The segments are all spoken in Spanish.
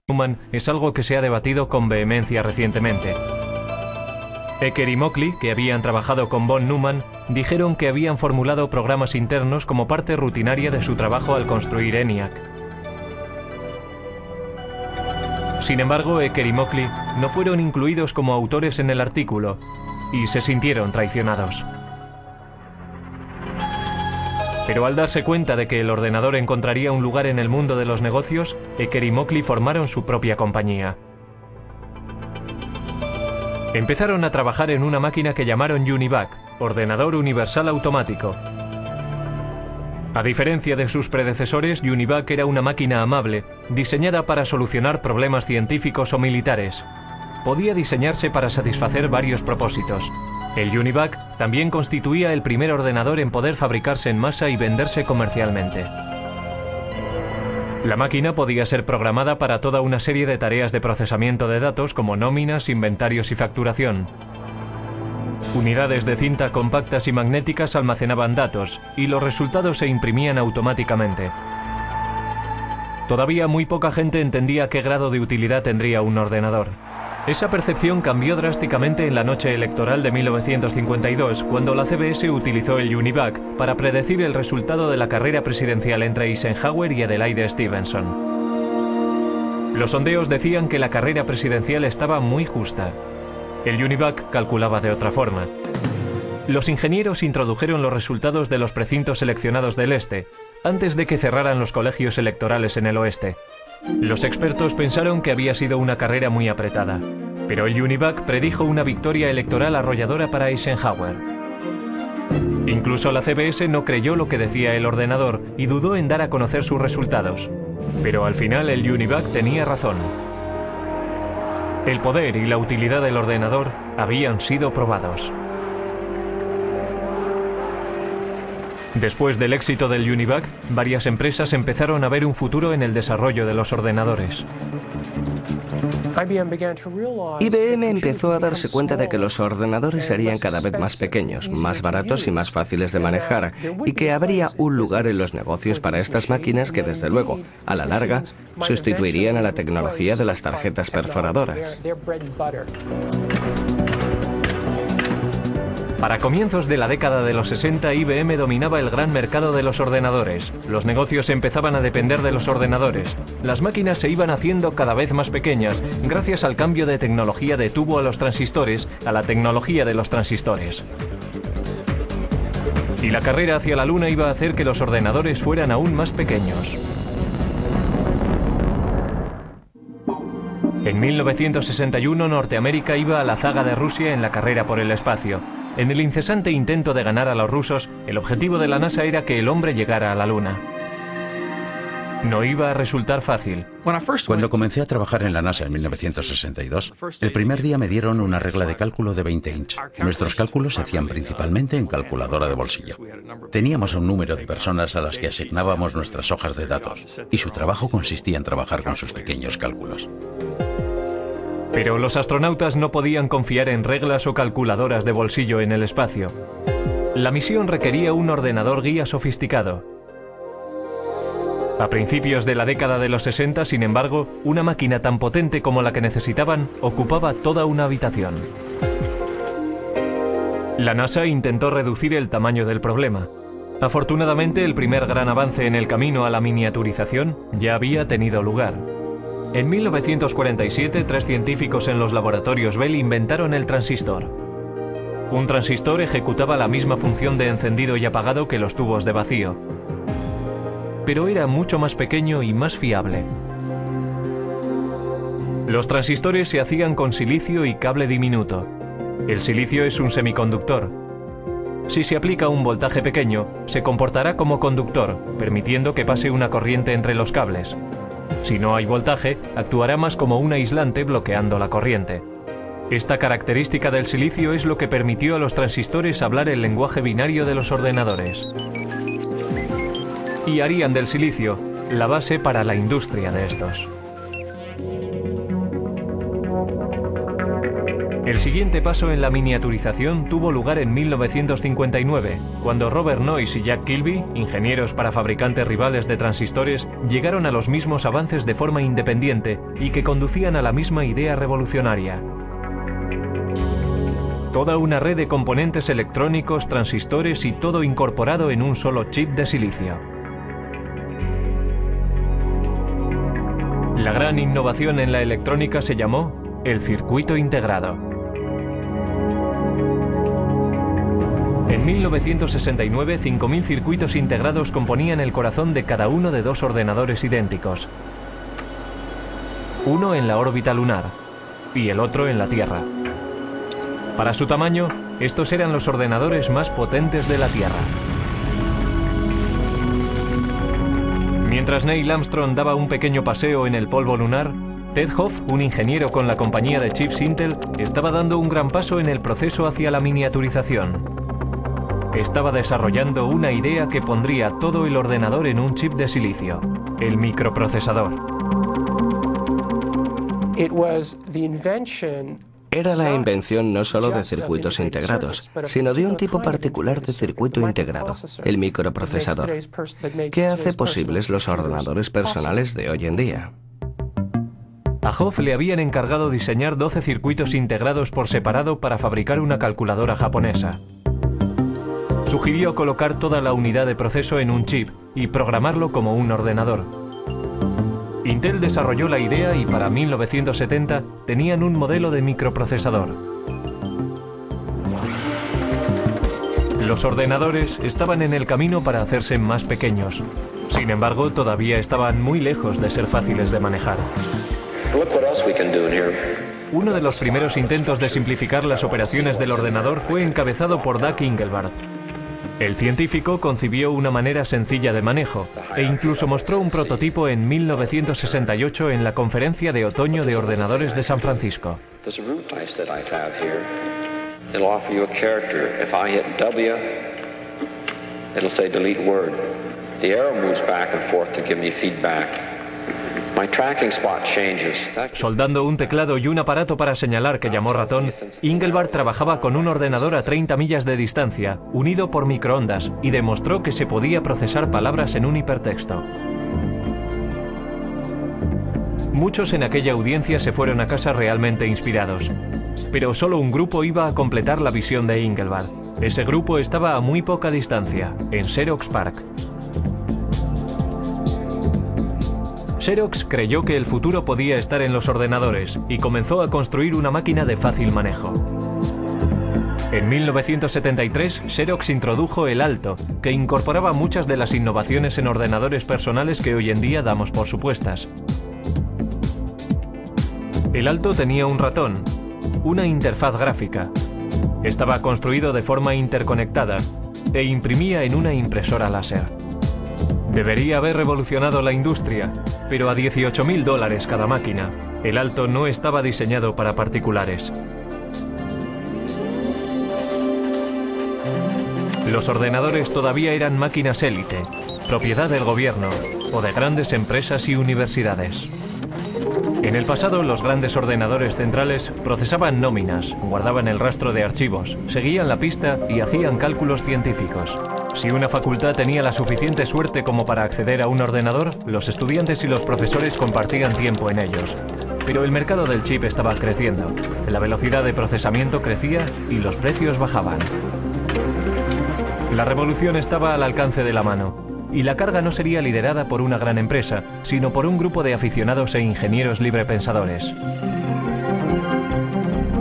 Newman es algo que se ha debatido con vehemencia recientemente. Ecker y Mockley, que habían trabajado con von Neumann, dijeron que habían formulado programas internos como parte rutinaria de su trabajo al construir ENIAC. Sin embargo, Ecker y Mockley no fueron incluidos como autores en el artículo y se sintieron traicionados. Pero al darse cuenta de que el ordenador encontraría un lugar en el mundo de los negocios, Ecker y Mockley formaron su propia compañía. Empezaron a trabajar en una máquina que llamaron UNIVAC, Ordenador Universal Automático. A diferencia de sus predecesores, UNIVAC era una máquina amable, diseñada para solucionar problemas científicos o militares. Podía diseñarse para satisfacer varios propósitos. El UNIVAC también constituía el primer ordenador en poder fabricarse en masa y venderse comercialmente. La máquina podía ser programada para toda una serie de tareas de procesamiento de datos como nóminas, inventarios y facturación. Unidades de cinta compactas y magnéticas almacenaban datos y los resultados se imprimían automáticamente. Todavía muy poca gente entendía qué grado de utilidad tendría un ordenador. Esa percepción cambió drásticamente en la noche electoral de 1952, cuando la CBS utilizó el UNIVAC para predecir el resultado de la carrera presidencial entre Eisenhower y Adelaide Stevenson. Los sondeos decían que la carrera presidencial estaba muy justa. El UNIVAC calculaba de otra forma. Los ingenieros introdujeron los resultados de los precintos seleccionados del este, antes de que cerraran los colegios electorales en el oeste. Los expertos pensaron que había sido una carrera muy apretada, pero el UNIVAC predijo una victoria electoral arrolladora para Eisenhower. Incluso la CBS no creyó lo que decía el ordenador y dudó en dar a conocer sus resultados. Pero al final el UNIVAC tenía razón. El poder y la utilidad del ordenador habían sido probados. Después del éxito del UNIVAC, varias empresas empezaron a ver un futuro en el desarrollo de los ordenadores. IBM empezó a darse cuenta de que los ordenadores serían cada vez más pequeños, más baratos y más fáciles de manejar, y que habría un lugar en los negocios para estas máquinas que, desde luego, a la larga, sustituirían a la tecnología de las tarjetas perforadoras. Para comienzos de la década de los 60, IBM dominaba el gran mercado de los ordenadores. Los negocios empezaban a depender de los ordenadores. Las máquinas se iban haciendo cada vez más pequeñas, gracias al cambio de tecnología de tubo a los transistores, a la tecnología de los transistores. Y la carrera hacia la Luna iba a hacer que los ordenadores fueran aún más pequeños. En 1961, Norteamérica iba a la zaga de Rusia en la carrera por el espacio. En el incesante intento de ganar a los rusos, el objetivo de la NASA era que el hombre llegara a la Luna. No iba a resultar fácil. Cuando comencé a trabajar en la NASA en 1962, el primer día me dieron una regla de cálculo de 20 inch. Nuestros cálculos se hacían principalmente en calculadora de bolsillo. Teníamos un número de personas a las que asignábamos nuestras hojas de datos, y su trabajo consistía en trabajar con sus pequeños cálculos. Pero los astronautas no podían confiar en reglas o calculadoras de bolsillo en el espacio. La misión requería un ordenador guía sofisticado. A principios de la década de los 60, sin embargo, una máquina tan potente como la que necesitaban ocupaba toda una habitación. La NASA intentó reducir el tamaño del problema. Afortunadamente, el primer gran avance en el camino a la miniaturización ya había tenido lugar. En 1947, 3 científicos en los laboratorios Bell inventaron el transistor. Un transistor ejecutaba la misma función de encendido y apagado que los tubos de vacío, pero era mucho más pequeño y más fiable. Los transistores se hacían con silicio y cable diminuto. El silicio es un semiconductor. Si se aplica un voltaje pequeño, se comportará como conductor, permitiendo que pase una corriente entre los cables. Si no hay voltaje, actuará más como un aislante bloqueando la corriente. Esta característica del silicio es lo que permitió a los transistores hablar el lenguaje binario de los ordenadores. Y harían del silicio la base para la industria de estos. El siguiente paso en la miniaturización tuvo lugar en 1959, cuando Robert Noyce y Jack Kilby, ingenieros para fabricantes rivales de transistores, llegaron a los mismos avances de forma independiente y que conducían a la misma idea revolucionaria. Toda una red de componentes electrónicos, transistores y todo incorporado en un solo chip de silicio. La gran innovación en la electrónica se llamó el circuito integrado. En 1969, 5.000 circuitos integrados componían el corazón de cada uno de dos ordenadores idénticos. Uno en la órbita lunar y el otro en la Tierra. Para su tamaño, estos eran los ordenadores más potentes de la Tierra. Mientras Neil Armstrong daba un pequeño paseo en el polvo lunar, Ted Hoff, un ingeniero con la compañía de chips Intel, estaba dando un gran paso en el proceso hacia la miniaturización. Estaba desarrollando una idea que pondría todo el ordenador en un chip de silicio, el microprocesador. Era la invención no solo de circuitos integrados, sino de un tipo particular de circuito integrado, el microprocesador, que hace posibles los ordenadores personales de hoy en día. A Hoff le habían encargado diseñar 12 circuitos integrados por separado para fabricar una calculadora japonesa. Sugirió colocar toda la unidad de proceso en un chip y programarlo como un ordenador. Intel desarrolló la idea y para 1970 tenían un modelo de microprocesador. Los ordenadores estaban en el camino para hacerse más pequeños. Sin embargo, todavía estaban muy lejos de ser fáciles de manejar. Uno de los primeros intentos de simplificar las operaciones del ordenador fue encabezado por Doug Engelbart. El científico concibió una manera sencilla de manejo e incluso mostró un prototipo en 1968 en la Conferencia de Otoño de Ordenadores de San Francisco. Soldando un teclado y un aparato para señalar que llamó ratón, Engelbart trabajaba con un ordenador a 30 millas de distancia, unido por microondas, y demostró que se podía procesar palabras en un hipertexto. Muchos en aquella audiencia se fueron a casa realmente inspirados. Pero solo un grupo iba a completar la visión de Engelbart. Ese grupo estaba a muy poca distancia, en Xerox PARC. Xerox creyó que el futuro podía estar en los ordenadores y comenzó a construir una máquina de fácil manejo. En 1973, Xerox introdujo el Alto, que incorporaba muchas de las innovaciones en ordenadores personales que hoy en día damos por supuestas. El Alto tenía un ratón, una interfaz gráfica. Estaba construido de forma interconectada e imprimía en una impresora láser. Debería haber revolucionado la industria, pero a $18.000 cada máquina. El Alto no estaba diseñado para particulares. Los ordenadores todavía eran máquinas élite, propiedad del gobierno o de grandes empresas y universidades. En el pasado, los grandes ordenadores centrales procesaban nóminas, guardaban el rastro de archivos, seguían la pista y hacían cálculos científicos. Si una facultad tenía la suficiente suerte como para acceder a un ordenador, los estudiantes y los profesores compartían tiempo en ellos. Pero el mercado del chip estaba creciendo, la velocidad de procesamiento crecía y los precios bajaban. La revolución estaba al alcance de la mano, y la carga no sería liderada por una gran empresa, sino por un grupo de aficionados e ingenieros librepensadores.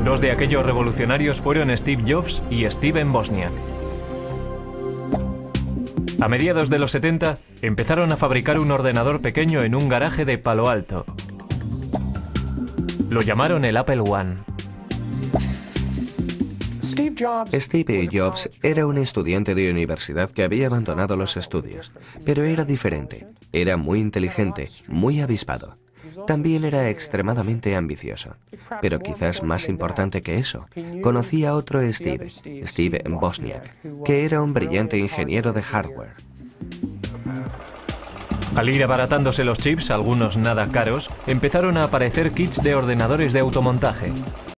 Dos de aquellos revolucionarios fueron Steve Jobs y Steven Wozniak. A mediados de los 70, empezaron a fabricar un ordenador pequeño en un garaje de Palo Alto. Lo llamaron el Apple I. Steve Jobs era un estudiante de universidad que había abandonado los estudios, pero era diferente. Era muy inteligente, muy avispado. También era extremadamente ambicioso. Pero quizás más importante que eso, conocía a otro Steve Wozniak, que era un brillante ingeniero de hardware. Al ir abaratándose los chips, algunos nada caros, empezaron a aparecer kits de ordenadores de automontaje.